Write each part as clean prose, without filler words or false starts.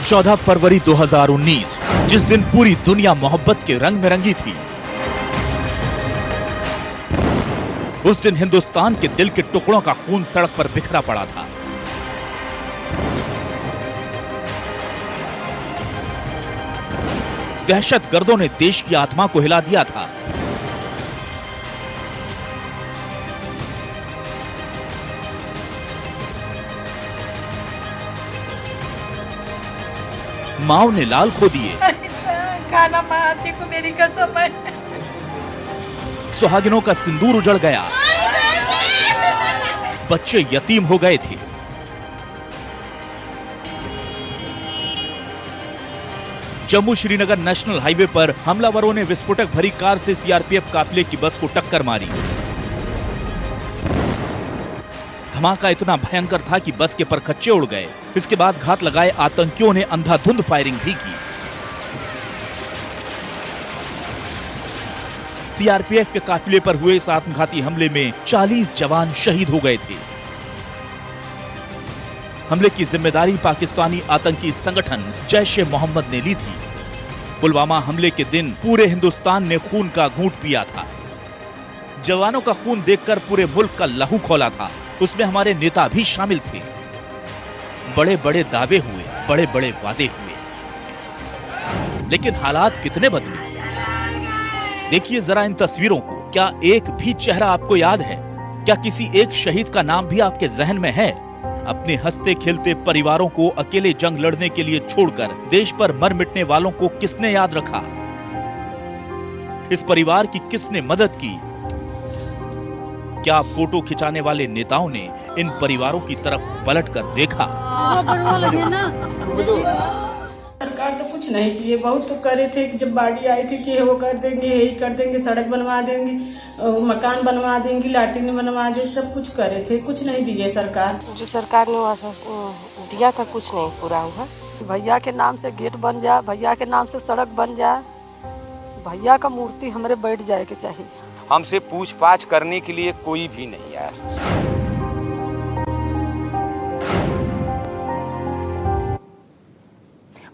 14 फरवरी 2019, जिस दिन पूरी दुनिया मोहब्बत के रंग में रंगी थी। उस दिन हिंदुस्तान के दिल के टुकड़ों का खून सड़क पर बिखरा पड़ा था। दहशतगर्दों ने देश की आत्मा को हिला दिया था। माओ ने लाल खो दिए, खाना मारती को मेरी कसम है। सुहागिनों का सिंदूर उजड़ गया, बच्चे यतीम हो गए थे। जम्मू श्रीनगर नेशनल हाईवे पर हमलावरों ने विस्फोटक भरी कार से सीआरपीएफ काफिले की बस को टक्कर मारी। धमाका इतना भयंकर था कि बस के परखच्चे उड़ गए। इसके बाद घात लगाए आतंकियों ने अंधाधुंध फायरिंग भी की। सीआरपीएफ के काफिले पर हुए इस आत्मघाती हमले में 40 जवान शहीद हो गए थे। हमले की जिम्मेदारी पाकिस्तानी आतंकी संगठन जैश ए मोहम्मद ने ली थी। पुलवामा हमले के दिन पूरे हिंदुस्तान ने खून का घूंट पिया था। जवानों का खून देखकर पूरे मुल्क का लहू खौला था। उसमें हमारे नेता भी शामिल थे। बड़े बड़े दावे हुए, बड़े बड़े वादे हुए, लेकिन हालात कितने बदले। देखिए जरा इन तस्वीरों को। क्या एक भी चेहरा आपको याद है? क्या किसी एक शहीद का नाम भी आपके जहन में है? अपने हंसते खेलते परिवारों को अकेले जंग लड़ने के लिए छोड़कर देश पर मर मिटने वालों को किसने याद रखा? इस परिवार की किसने मदद की? क्या फोटो खिंचाने वाले नेताओं ने इन परिवारों की तरफ पलटकर देखा? सरकार तो कुछ नहीं किए, बहुत तो करे थे कि जब बाढ़ी आई थी कि वो कर देंगे, यही कर देंगे, सड़क बनवा देंगे, मकान बनवा देंगे, लाटरिन बनवा दे, सब कुछ करे थे, कुछ नहीं दिए सरकार। जो सरकार ने दिया था कुछ नहीं पूरा हुआ। भैया के नाम से गेट बन जाए, भैया के नाम से सड़क बन जाए, भैया का मूर्ति हमारे बैठ जाए के चाहिए। हमसे पूछताछ करने के लिए कोई भी नहीं आया।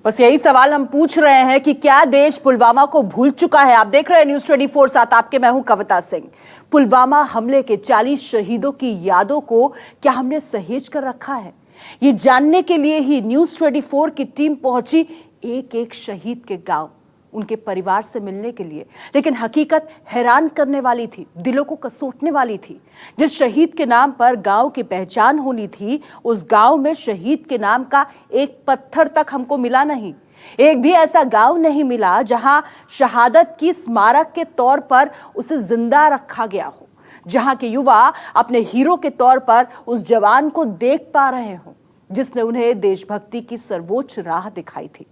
बस यही सवाल हम पूछ रहे हैं कि क्या देश पुलवामा को भूल चुका है? आप देख रहे हैं न्यूज़ 24 साथ आपके, मैं हूं कविता सिंह। पुलवामा हमले के 40 शहीदों की यादों को क्या हमने सहेज कर रखा है? ये जानने के लिए ही न्यूज़ 24 की टीम पहुंची एक एक शहीद के गांव, उनके परिवार से मिलने के लिए। लेकिन हकीकत हैरान करने वाली थी, दिलों को कसोटने वाली थी। जिस शहीद के नाम पर गांव की पहचान होनी थी, उस गांव में शहीद के नाम का एक पत्थर तक हमको मिला नहीं। एक भी ऐसा गांव नहीं मिला जहां शहादत की स्मारक के तौर पर उसे जिंदा रखा गया हो, जहां के युवा अपने हीरो के तौर पर उस जवान को देख पा रहे हों जिसने उन्हें देशभक्ति की सर्वोच्च राह दिखाई थी।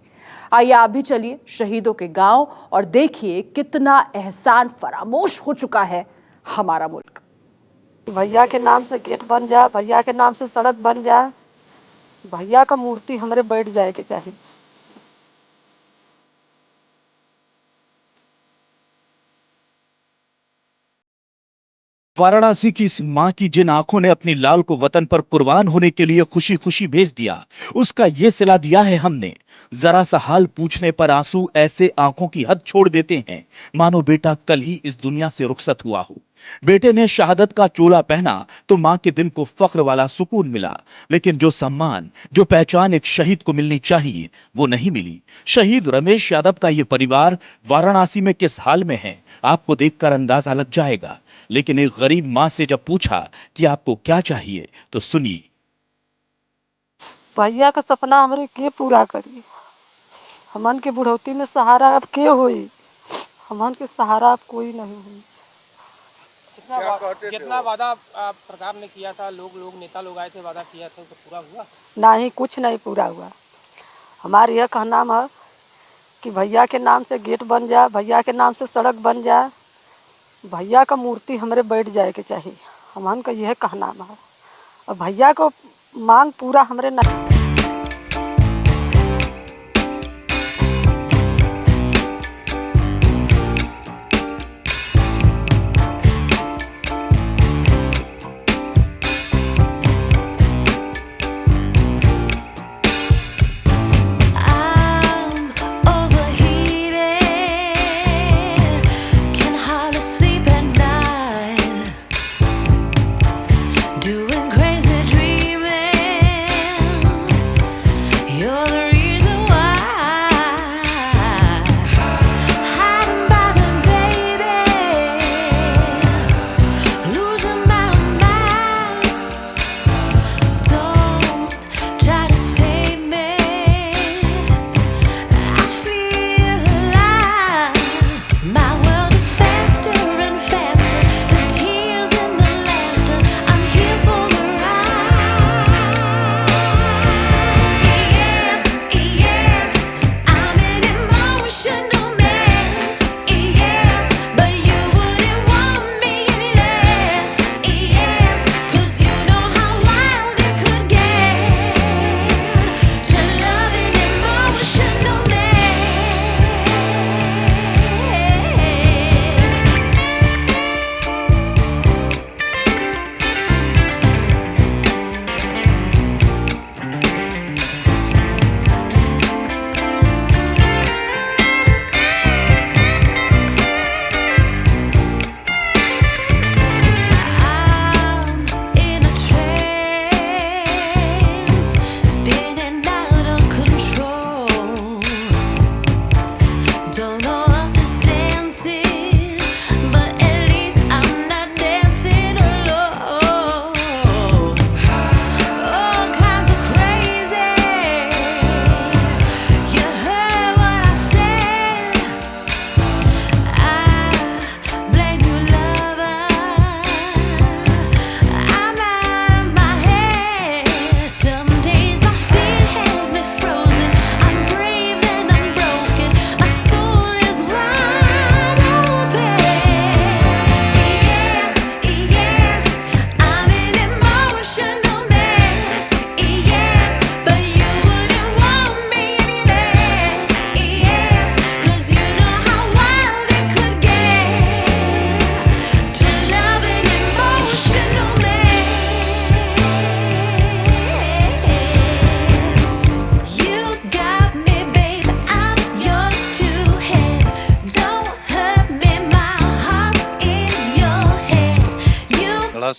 आइए आप भी चलिए शहीदों के गांव और देखिए कितना एहसान फरामोश हो चुका है हमारा मुल्क। भैया के नाम से गेट बन जाए, भैया के नाम से सड़क बन जाए, भैया का मूर्ति हमारे बैठ जाए के चाहिए। वाराणसी की इस मां की जिन आंखों ने अपनी लाल को वतन पर कुर्बान होने के लिए खुशी खुशी भेज दिया, उसका ये सिला दिया है हमने। जरा सा हाल पूछने पर आंसू ऐसे आंखों की हद छोड़ देते हैं मानो बेटा कल ही इस दुनिया से रुखसत हुआ हो। बेटे ने शहादत का चोला पहना तो मां के दिल को फख्र वाला सुकून मिला, लेकिन जो सम्मान, जो पहचान एक शहीद को मिलनी चाहिए, वो नहीं मिली। शहीद रमेश यादव का ये परिवार वाराणसी में किस हाल में है, आपको देखकर अंदाजा लग जाएगा। लेकिन एक गरीब मां से जब पूछा कि आपको क्या चाहिए, तो सुनिए। भैया का सपना हमारे के पूरा करिए। हमन के बुढ़ौती में सहारा अब के होई, हमन के सहारा अब कोई नहीं हुई। कितना वादा सरकार ने किया था, लोग नेता लोग आए थे, वादा किया था, तो पूरा हुआ? नहीं, कुछ नहीं पूरा हुआ। हमारा यह कहना है कि भैया के नाम से गेट बन जाए, भैया के नाम से सड़क बन जाए, भैया का मूर्ति हमारे बैठ जाए के चाहिए। हमन का यह कहना है और भैया को मांग पूरा हमारे नहीं।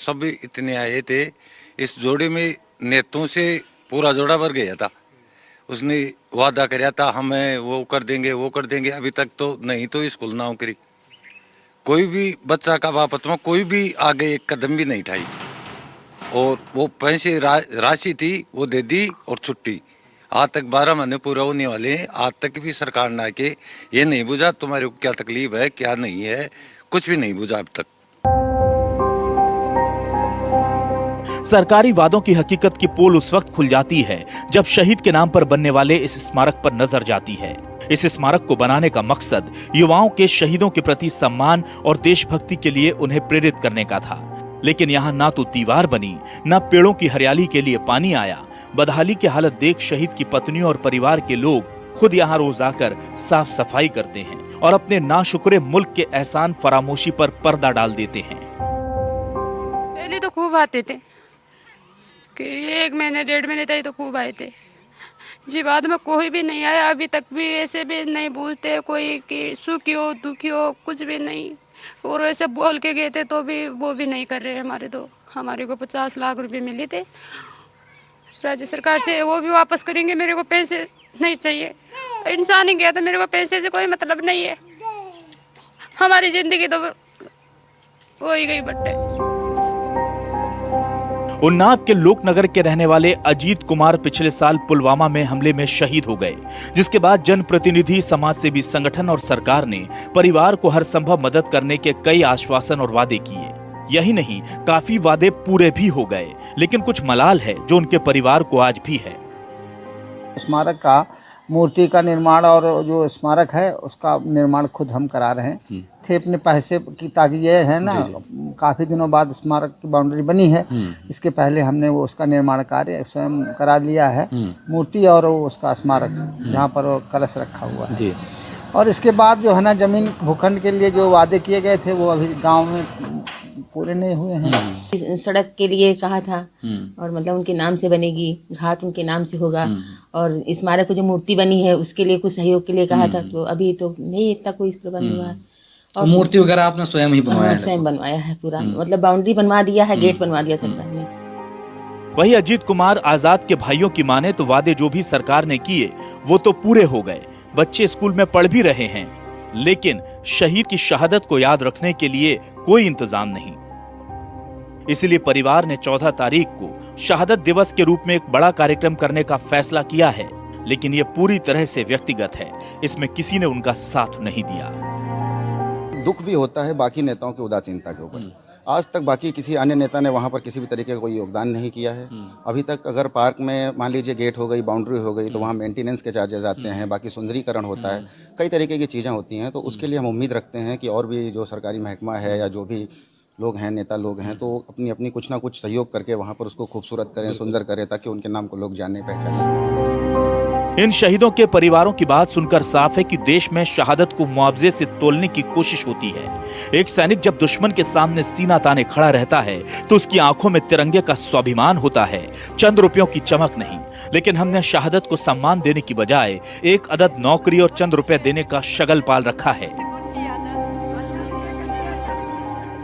सब इतने आए थे। इस जोड़े में नेतों से पूरा जोड़ा भर गया था। उसने वादा कराया था हमें वो कर देंगे, अभी तक तो नहीं। तो स्कूल नौकरी कोई भी बच्चा का बापत में कोई भी आगे एक कदम भी नहीं उठाई। और वो पैसे राशि थी वो दे दी और छुट्टी। आज तक 12 महीने पूरा होने वाले हैं, आज तक भी सरकार ने आके ये नहीं बुझा तुम्हारे को क्या तकलीफ है क्या नहीं है, कुछ भी नहीं बुझा अब तक। सरकारी वादों की हकीकत की पोल उस वक्त खुल जाती है जब शहीद के नाम पर बनने वाले इस स्मारक पर नजर जाती है। इस स्मारक को बनाने का मकसद युवाओं के शहीदों के प्रति सम्मान और देशभक्ति के लिए उन्हें प्रेरित करने का था। लेकिन यहाँ ना तो दीवार बनी, ना पेड़ों की हरियाली के लिए पानी आया। बदहाली की हालत देख शहीद की पत्नियों और परिवार के लोग खुद यहाँ रोज आकर साफ सफाई करते हैं और अपने नाशुक्रे मुल्क के एहसान फरामोशी पर पर्दा डाल देते हैं। पहले तो खूब आते थे कि 1 महीने 1.5 महीने तक तो खूब आए थे जी। बाद में कोई भी नहीं आया, अभी तक भी ऐसे भी नहीं बोलते कोई कि सुखी हो दुखी हो, कुछ भी नहीं। और ऐसे बोल के गए थे तो भी वो भी नहीं कर रहे हमारे को 50 लाख रुपए मिले थे राज्य सरकार से, वो भी वापस करेंगे। मेरे को पैसे नहीं चाहिए, इंसान ही गया तो मेरे को पैसे से कोई मतलब नहीं है। हमारी जिंदगी तो हो ही गई बट्टे। उन्नाव के लोकनगर के रहने वाले अजीत कुमार पिछले साल पुलवामा में हमले में शहीद हो गए, जिसके बाद जनप्रतिनिधि, समाजसेवी संगठन और सरकार ने परिवार को हर संभव मदद करने के कई आश्वासन और वादे किए। यही नहीं, काफी वादे पूरे भी हो गए, लेकिन कुछ मलाल है जो उनके परिवार को आज भी है। स्मारक का मूर्ति का निर्माण और जो स्मारक है उसका निर्माण खुद हम करा रहे हैं थे अपने पैसे की, ताकि ये है ना काफ़ी दिनों बाद स्मारक की बाउंड्री बनी है। इसके पहले हमने वो उसका निर्माण कार्य स्वयं करा लिया है, मूर्ति और उसका स्मारक जहाँ पर वो कलश रखा हुआ है। और इसके बाद जो है ना जमीन भूखंड के लिए जो वादे किए गए थे वो अभी गाँव में पूरे नहीं हुए हैं। सड़क के लिए कहा था और मतलब उनके नाम से बनेगी, घाट उनके नाम से होगा, और स्मारक पे जो मूर्ति बनी है उसके लिए कुछ सहयोग के लिए कहा था, तो अभी तो नहीं इतना कोई प्रबंध हुआ है। और मूर्ति वगैरह आपने स्वयं ही बनवाया है? स्वयं बनवाया है पूरा, मतलब बाउंड्री बनवा दिया है, गेट बनवा दिया सरकार ने। वही अजीत कुमार आजाद के भाइयों की माने तो वादे जो भी सरकार ने किए वो तो पूरे हो गए। बच्चे स्कूल में पढ़ भी रहे हैं, लेकिन शहीद की शहादत को याद रखने के लिए कोई इंतजाम नहीं। इसलिए परिवार ने 14 तारीख को शहादत दिवस के रूप में एक बड़ा कार्यक्रम करने का फैसला किया है, लेकिन यह पूरी तरह से व्यक्तिगत है। इसमें किसी ने उनका साथ नहीं दिया। दुख भी होता है बाकी नेताओं की उदासीनता के ऊपर। आज तक बाकी किसी अन्य नेता ने वहाँ पर किसी भी तरीके का कोई योगदान नहीं किया है। अभी तक अगर पार्क में मान लीजिए गेट हो गई, बाउंड्री हो गई, तो वहाँ मेंटेनेंस के चार्जेस आते हैं, बाकी सुंदरीकरण होता है, कई तरीके की चीज़ें होती हैं। तो उसके लिए हम उम्मीद रखते हैं कि और भी जो सरकारी महकमा है या जो भी लोग हैं, नेता लोग हैं, तो अपनी अपनी कुछ ना कुछ सहयोग करके वहाँ पर उसको खूबसूरत करें, सुंदर करें, ताकि उनके नाम को लोग जाने पहचानें। इन शहीदों के परिवारों की बात सुनकर साफ है कि देश में शहादत को मुआवजे से तोलने की कोशिश होती है। एक सैनिक जब दुश्मन के सामने सीना ताने खड़ा रहता है तो उसकी आंखों में तिरंगे का स्वाभिमान होता है, चंद रुपयों की चमक नहीं। लेकिन हमने शहादत को सम्मान देने की बजाय एक अदद नौकरी और चंद रुपए देने का शगल पाल रखा है।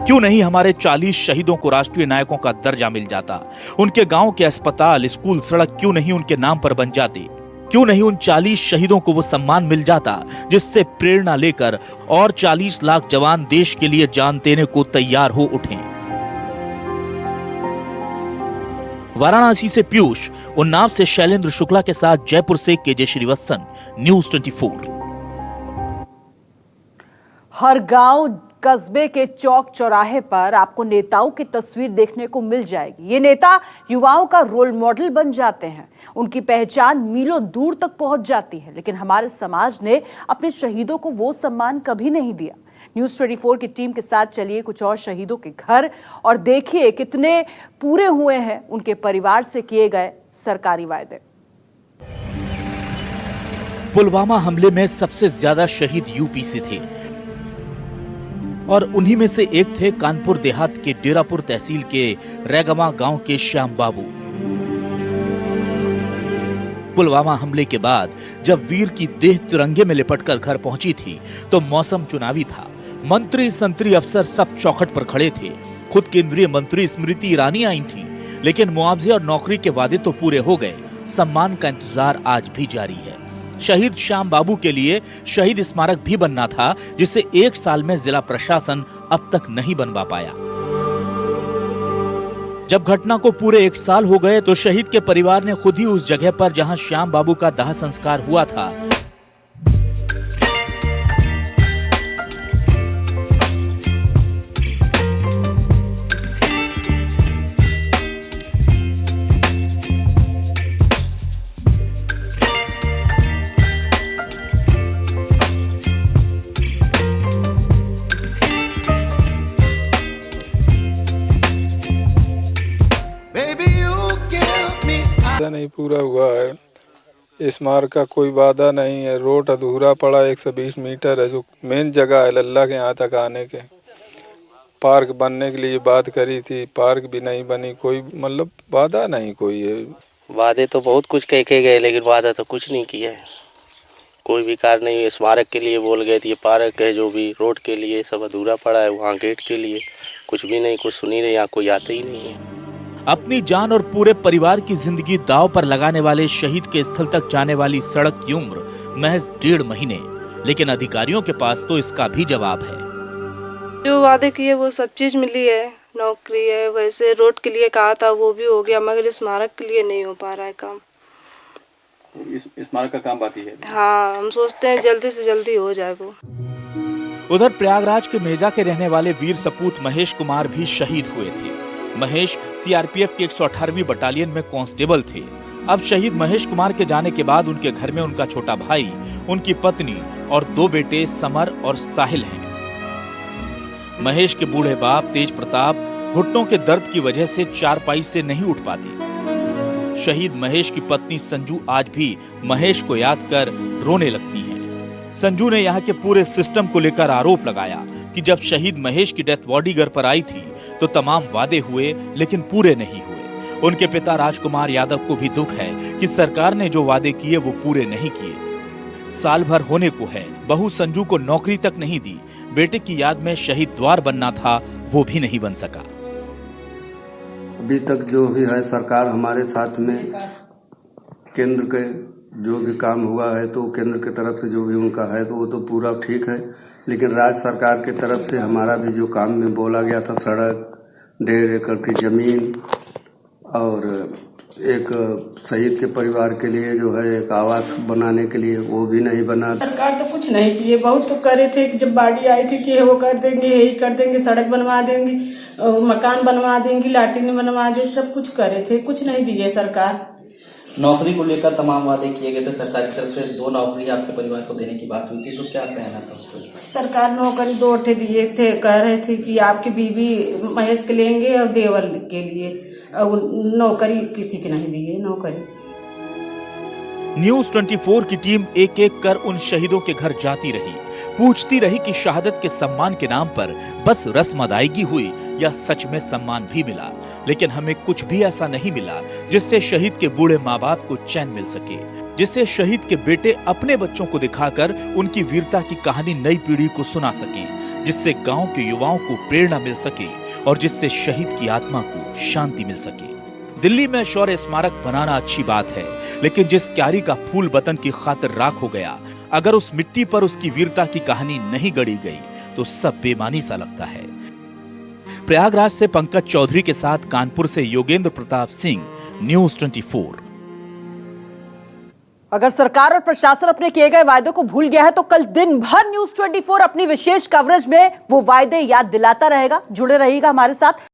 क्यों नहीं हमारे 40 शहीदों को राष्ट्रीय नायकों का दर्जा मिल जाता? उनके गांव के अस्पताल, स्कूल, सड़क क्यों नहीं उनके नाम पर बन जाते? क्यों नहीं उन 40 शहीदों को वो सम्मान मिल जाता जिससे प्रेरणा लेकर और 40 लाख जवान देश के लिए जान देने को तैयार हो उठें? वाराणसी से पीयूष, उन्नाव से शैलेंद्र शुक्ला के साथ जयपुर से केजे श्रीवत्सन, न्यूज़ 24। हर गांव, कस्बे के चौक चौराहे पर आपको नेताओं की तस्वीर देखने को मिल जाएगी। ये नेता युवाओं का रोल मॉडल बन जाते हैं, उनकी पहचान मीलों दूर तक पहुंच जाती है। लेकिन हमारे समाज ने अपने शहीदों को वो सम्मान कभी नहीं दिया। न्यूज़ 24 की टीम के साथ चलिए कुछ और शहीदों के घर और देखिए कितने पूरे हुए हैं उनके परिवार से किए गए सरकारी वायदे। पुलवामा हमले में सबसे ज्यादा शहीद यूपी से थे और उन्हीं में से एक थे कानपुर देहात के डेरापुर तहसील के रैगमा गांव के श्याम बाबू। पुलवामा हमले के बाद जब वीर की देह तिरंगे में लिपटकर घर पहुंची थी तो मौसम चुनावी था। मंत्री, संतरी, अफसर सब चौखट पर खड़े थे। खुद केंद्रीय मंत्री स्मृति ईरानी आई थी, लेकिन मुआवजे और नौकरी के वादे तो पूरे हो गए। सम्मान का इंतजार आज भी जारी है। शहीद श्याम बाबू के लिए शहीद स्मारक भी बनना था, जिसे 1 साल में जिला प्रशासन अब तक नहीं बनवा पाया। जब घटना को पूरे 1 साल हो गए तो शहीद के परिवार ने खुद ही उस जगह पर जहां श्याम बाबू का दाह संस्कार हुआ था, नहीं पूरा हुआ है। स्मारक का कोई वादा नहीं है। रोड अधूरा पड़ा 120 मीटर है, जो मेन जगह है लल्ला के यहाँ तक आने के। पार्क बनने के लिए बात करी थी, पार्क भी नहीं बनी। कोई मतलब वादा नहीं कोई है। वादे तो बहुत कुछ कह के गए, लेकिन वादा तो कुछ नहीं किया है। कोई भी कार्य नहीं। स्मारक के लिए बोल गए थे, ये पार्क है, जो भी रोड के लिए सब अधूरा पड़ा है। वहाँ गेट के लिए कुछ भी नहीं, कुछ सुनी नहीं, यहाँ कोई आता ही नहीं है। अपनी जान और पूरे परिवार की जिंदगी दांव पर लगाने वाले शहीद के स्थल तक जाने वाली सड़क की उम्र महज 1.5 महीने, लेकिन अधिकारियों के पास तो इसका भी जवाब है। जो वादे किए वो सब चीज मिली है, नौकरी है, वैसे रोड के लिए कहा था वो भी हो गया, मगर स्मारक के लिए नहीं हो पा रहा है काम। स्मारक का काम बाकी है। हाँ, हम सोचते हैं जल्दी से जल्दी हो जाए वो। उधर प्रयागराज के मेजा के रहने वाले वीर सपूत महेश कुमार भी शहीद हुए थे। महेश सीआरपीएफ की 118वीं बटालियन में कांस्टेबल थे। अब शहीद महेश कुमार के जाने के बाद उनके घर में उनका छोटा भाई, उनकी पत्नी और 2 बेटे समर और साहिल हैं। महेश के बूढ़े बाप तेज प्रताप घुटनों के दर्द की वजह से चारपाई से नहीं उठ पाते। शहीद महेश की पत्नी संजू आज भी महेश को याद कर रोने लगती हैं। संजू ने यहाँ के पूरे सिस्टम को लेकर आरोप लगाया कि जब शहीद महेश की डेथ बॉडी घर पर आई थी तो तमाम वादे हुए, लेकिन पूरे नहीं हुए। उनके पिता राजकुमार यादव को भी दुख है कि सरकार ने जो वादे किए वो पूरे नहीं किए। साल भर होने को है, बहू संजू को नौकरी तक नहीं दी। बेटे की याद में शहीद द्वार बनना था, वो भी नहीं बन सका। अभी तक जो भी है सरकार हमारे साथ में, केंद्र के जो भी काम हुआ है तो केंद्र की तरफ से जो भी उनका है तो वो तो पूरा ठीक है, लेकिन राज्य सरकार की तरफ से हमारा भी जो काम में बोला गया था, सड़क, 1.5 एकड़ की जमीन और एक शहीद के परिवार के लिए जो है एक आवास बनाने के लिए, वो भी नहीं बना। सरकार तो कुछ नहीं किए, बहुत तो करे थे कि जब बाढ़ आई थी कि वो कर देंगे, यही कर देंगे, सड़क बनवा देंगे, मकान बनवा देंगे, लैट्रिन बनवा दे, सब कुछ करे थे, कुछ नहीं दिए सरकार। नौकरी को लेकर तमाम वादे किए गए थे सरकार की तरफ से। 2 नौकरी आपके परिवार को देने की बात हुई थी, तो क्या कहना था उसको? सरकार नौकरी 2 दिए थे, कह रहे थे कि आपकी बीवी महेश के लेंगे और देवर के लिए, और नौकरी किसी के नहीं दिए नौकरी। न्यूज़ 24 की टीम एक-एक कर उन शहीदों के घर जाती रही, पूछती रही कि शहादत के सम्मान के नाम पर बस रस्म अदायगी हुई या सच में सम्मान भी मिला। लेकिन हमें कुछ भी ऐसा नहीं मिला जिससे शहीद के बूढ़े माँ बाप को चैन मिल सके, जिससे शहीद के बेटे अपने बच्चों को दिखाकर उनकी वीरता की कहानी नई पीढ़ी को सुना सकें, जिससे गांव के युवाओं को प्रेरणा मिल सके और जिससे शहीद की आत्मा को शांति मिल सके। दिल्ली में शौर्य स्मारक बनाना अच्छी बात है, लेकिन जिस क्यारी का फूल वतन की खातिर राख हो गया, अगर उस मिट्टी पर उसकी वीरता की कहानी नहीं गढ़ी गई तो सब बेमानी सा लगता है। प्रयागराज से पंकज चौधरी के साथ कानपुर से योगेंद्र प्रताप सिंह, न्यूज़ 24। अगर सरकार और प्रशासन अपने किए गए वायदों को भूल गया है तो कल दिन भर न्यूज़ 24 अपनी विशेष कवरेज में वो वायदे याद दिलाता रहेगा। जुड़े रहिएगा हमारे साथ।